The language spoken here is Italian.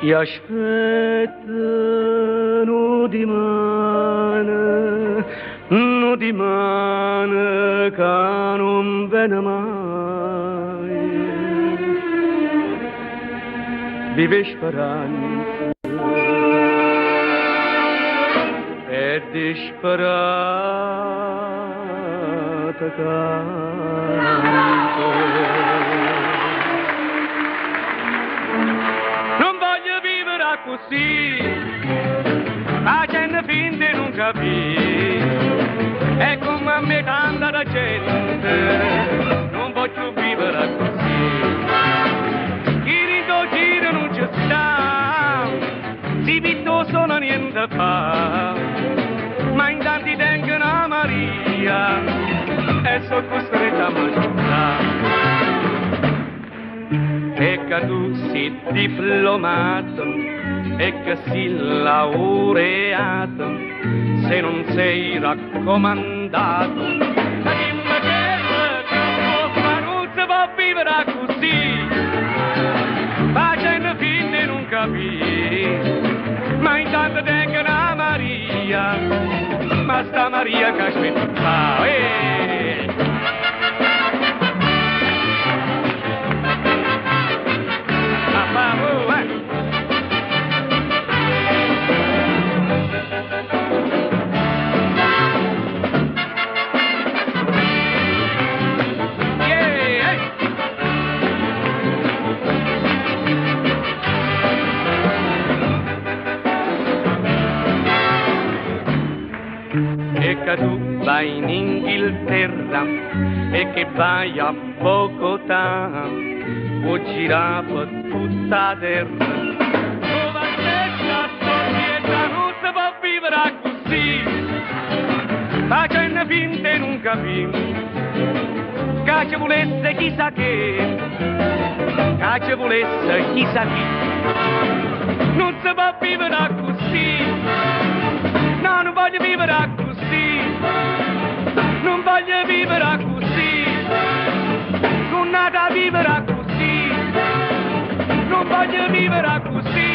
Ti aspettano di mano che non viene mai. Vive speranza e disperata canto. Non voglio vivere così, facendo finta di non capire. E come a me tanta la gente, non voglio vivere così. Chi rindo giro non ci sta, si vitto solo niente fa. Ma in tanti tengono a Maria e sono costretta a mangiare. E che tu sei diplomato e che sei laureato, se non sei raccomandato, ma dimmi che non si può vivere così, facendo finta di non capire, ma intanto tengono a Maria, ma sta Maria che aspetta. E che tu vai in Inghilterra e che vai a Bogotà, può girare per tutta la terra. Dove stessa società non si può vivere così, facendo finta di non capire, che ci volesse chissà che, che ci volesse chissà chi. Non si può vivere così, no, non voglio vivere così, non voglio vivere così, non nata a vivere così, non voglio vivere così.